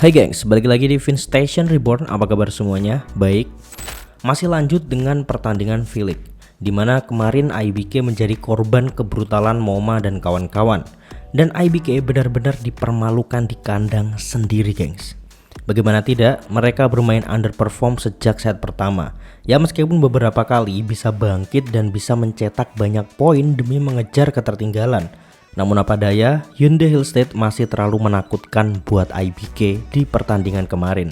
Hai gengs, balik lagi di Vin Station Reborn. Apa kabar semuanya? Baik. Masih lanjut dengan pertandingan V-League, dimana kemarin IBK menjadi korban kebrutalan Moma dan kawan-kawan. Dan IBK benar-benar dipermalukan di kandang sendiri gengs. Bagaimana tidak, mereka bermain underperform sejak set pertama. Ya meskipun beberapa kali bisa bangkit dan bisa mencetak banyak poin demi mengejar ketertinggalan. Namun apa daya, Hyundai Hillstate masih terlalu menakutkan buat IBK di pertandingan kemarin.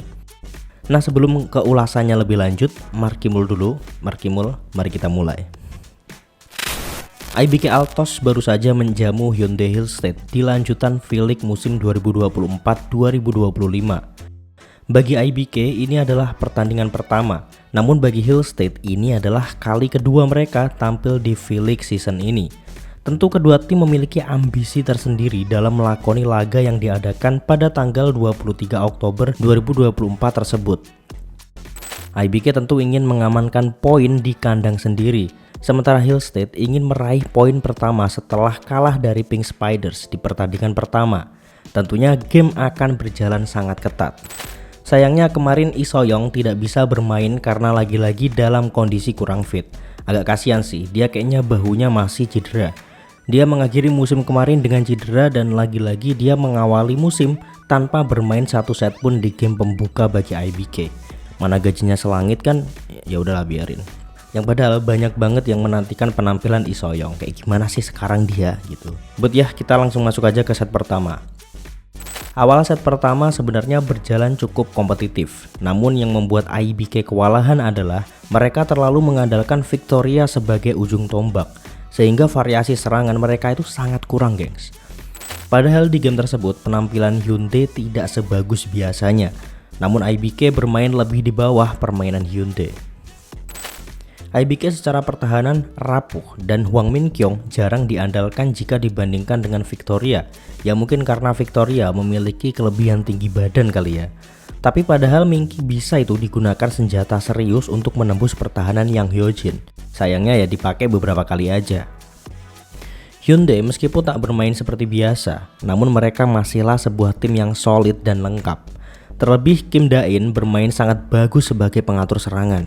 Nah sebelum ke ulasannya lebih lanjut, Markimul dulu. Markimul, mari kita mulai. IBK Altos baru saja menjamu Hyundai Hillstate di lanjutan V-League musim 2024-2025. Bagi IBK ini adalah pertandingan pertama, namun bagi Hillstate ini adalah kali kedua mereka tampil di V-League season ini. Tentu kedua tim memiliki ambisi tersendiri dalam melakoni laga yang diadakan pada tanggal 23 Oktober 2024 tersebut. IBK tentu ingin mengamankan poin di kandang sendiri, sementara Hillstate ingin meraih poin pertama setelah kalah dari Pink Spiders di pertandingan pertama. Tentunya game akan berjalan sangat ketat. Sayangnya kemarin Lee So-young tidak bisa bermain karena lagi-lagi dalam kondisi kurang fit. Agak kasihan sih, dia kayaknya bahunya masih cedera. Dia mengakhiri musim kemarin dengan cedera dan lagi-lagi dia mengawali musim tanpa bermain satu set pun di game pembuka bagi IBK. Mana gajinya selangit kan, ya udahlah biarin. Yang padahal banyak banget yang menantikan penampilan Lee So-young. Kayak gimana sih sekarang dia gitu. But ya kita langsung masuk aja ke set pertama. Awal set pertama sebenarnya berjalan cukup kompetitif. Namun yang membuat IBK kewalahan adalah mereka terlalu mengandalkan Victoria sebagai ujung tombak, sehingga variasi serangan mereka itu sangat kurang gengs. Padahal di game tersebut penampilan Hyundai tidak sebagus biasanya, namun IBK bermain lebih di bawah permainan Hyundai. IBK secara pertahanan rapuh dan Hwang Min-kyung jarang diandalkan jika dibandingkan dengan Victoria. Ya mungkin karena Victoria memiliki kelebihan tinggi badan kali ya. Tapi padahal Minky bisa itu digunakan senjata serius untuk menembus pertahanan yang Hyojin. Sayangnya ya dipakai beberapa kali aja. Hyundai meskipun tak bermain seperti biasa, namun mereka masihlah sebuah tim yang solid dan lengkap. Terlebih Kim Da-in bermain sangat bagus sebagai pengatur serangan.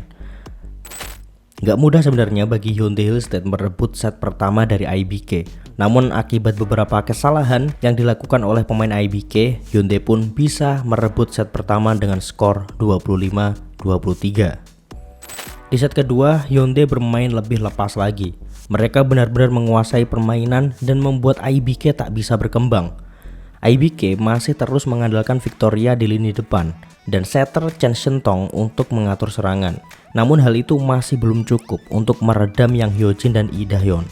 Gak mudah sebenarnya bagi Hyundai Hillstate merebut set pertama dari IBK. Namun akibat beberapa kesalahan yang dilakukan oleh pemain IBK, Hyundai pun bisa merebut set pertama dengan skor 25-23. Di set kedua, Hyundai bermain lebih lepas lagi. Mereka benar-benar menguasai permainan dan membuat IBK tak bisa berkembang. IBK masih terus mengandalkan Victoria di lini depan dan setter Chen Shentong untuk mengatur serangan. Namun hal itu masih belum cukup untuk meredam Yang Hyojin dan Lee Da-hyun.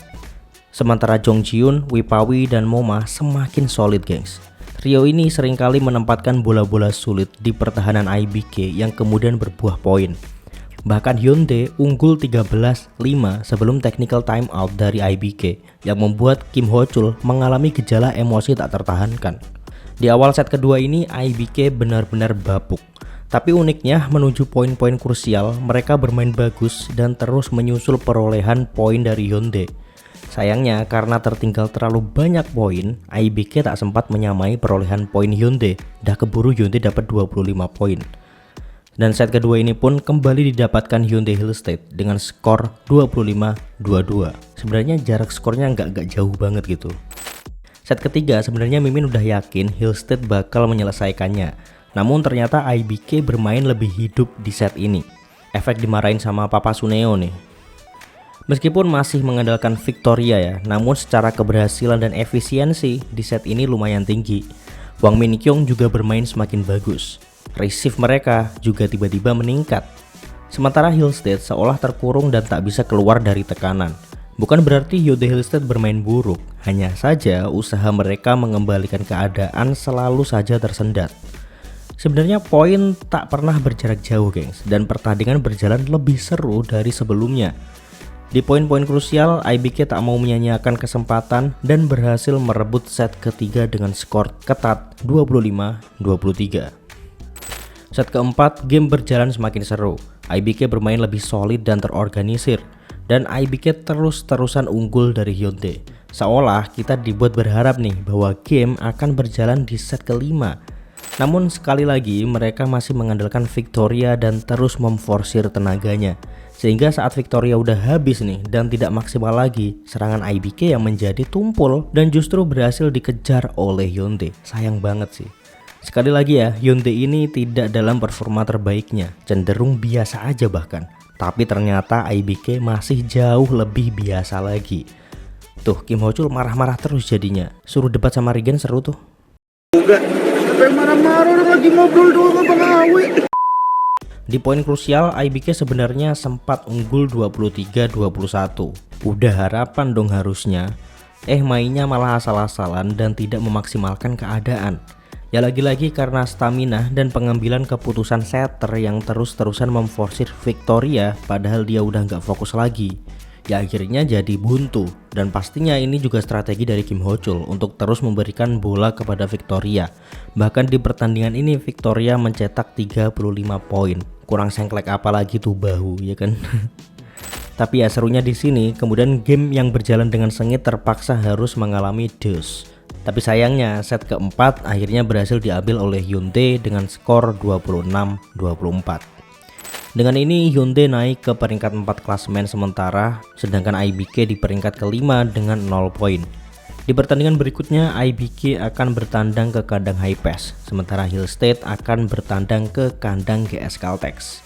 Sementara Jong Ji-yoon, Wipawi, dan Moma semakin solid gengs. Trio ini seringkali menempatkan bola-bola sulit di pertahanan IBK yang kemudian berbuah poin. Bahkan Hyundai unggul 13-5 sebelum technical timeout dari IBK yang membuat Kim Ho-chul mengalami gejala emosi tak tertahankan. Di awal set kedua ini IBK benar-benar bapuk. Tapi uniknya menuju poin-poin krusial mereka bermain bagus dan terus menyusul perolehan poin dari Hyundai. Sayangnya karena tertinggal terlalu banyak poin, IBK tak sempat menyamai perolehan poin Hyundai. Dah keburu Hyundai dapat 25 poin. Dan set kedua ini pun kembali didapatkan Hyundai Hillstate dengan skor 25-22. Sebenarnya jarak skornya nggak jauh banget gitu. Set ketiga sebenarnya Mimin udah yakin Hillstate bakal menyelesaikannya. Namun ternyata IBK bermain lebih hidup di set ini. Efek dimarahin sama Papa Suneo nih. Meskipun masih mengandalkan Victoria ya, namun secara keberhasilan dan efisiensi di set ini lumayan tinggi. Hwang Min-kyung juga bermain semakin bagus. Receive mereka juga tiba-tiba meningkat. Sementara Hillstate seolah terkurung dan tak bisa keluar dari tekanan. Bukan berarti Hyundai Hillstate bermain buruk, hanya saja usaha mereka mengembalikan keadaan selalu saja tersendat. Sebenarnya poin tak pernah berjarak jauh gengs, dan pertandingan berjalan lebih seru dari sebelumnya. Di poin-poin krusial, IBK tak mau menyanyiakan kesempatan dan berhasil merebut set ketiga dengan skor ketat 25-23. Set keempat, game berjalan semakin seru. IBK bermain lebih solid dan terorganisir, dan IBK terus-terusan unggul dari Hyundai. Seolah kita dibuat berharap nih bahwa game akan berjalan di set kelima. Namun sekali lagi mereka masih mengandalkan Victoria dan terus memforsir tenaganya. Sehingga saat Victoria udah habis nih dan tidak maksimal lagi, serangan IBK yang menjadi tumpul dan justru berhasil dikejar oleh Hyundai. Sayang banget sih. Sekali lagi ya, Hyundai ini tidak dalam performa terbaiknya, cenderung biasa aja bahkan. Tapi ternyata IBK masih jauh lebih biasa lagi. Tuh, Kim Ho Chul marah-marah terus jadinya. Suruh debat sama Regen seru tuh. Juga, siapa yang marah-marah lagi ngobrol doang sama Bang Awi. Di poin krusial, IBK sebenarnya sempat unggul 23-21. Udah harapan dong harusnya. Mainnya malah asal-asalan dan tidak memaksimalkan keadaan. Ya lagi-lagi karena stamina dan pengambilan keputusan setter yang terus-terusan memforsir Victoria padahal dia udah nggak fokus lagi. Ya akhirnya jadi buntu, dan pastinya ini juga strategi dari Kim Ho Chul untuk terus memberikan bola kepada Victoria. Bahkan di pertandingan ini Victoria mencetak 35 poin. Kurang sengklek apa lagi tuh bahu, ya kan? Tapi ya serunya di sini, kemudian game yang berjalan dengan sengit terpaksa harus mengalami dus. Tapi sayangnya set keempat akhirnya berhasil diambil oleh Hyundai dengan skor 26-24. Dengan ini Hyundai naik ke peringkat 4 klasemen sementara, sedangkan IBK di peringkat kelima dengan 0 poin. Di pertandingan berikutnya IBK akan bertandang ke kandang Hi-Pace, sementara Hill State akan bertandang ke kandang GS Caltex.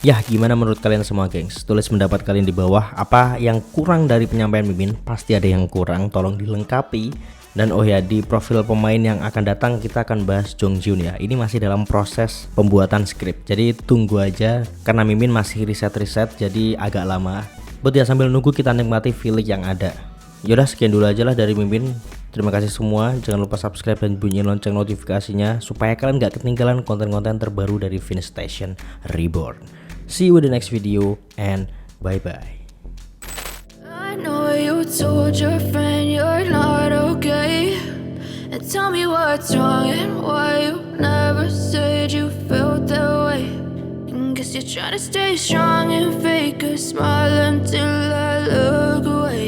Yah, gimana menurut kalian semua gengs? Tulis pendapat kalian di bawah. Apa yang kurang dari penyampaian Mimin? Pasti ada yang kurang, tolong dilengkapi. Dan oh ya, di profil pemain yang akan datang kita akan bahas Jong Jun ya. Ini masih dalam proses pembuatan skrip, jadi tunggu aja karena Mimin masih riset-riset jadi agak lama. Buat ya sambil nunggu kita nikmati feeling yang ada. Yaudah sekian dulu aja lah dari Mimin. Terima kasih semua, jangan lupa subscribe dan bunyiin lonceng notifikasinya supaya kalian gak ketinggalan konten-konten terbaru dari Finish Station Reborn. See you in the next video and bye bye. I know you told your friend you're not okay, and tell me what's wrong and why you never said you felt that way. And guess you're trying to stay strong and fake a smile until I look away.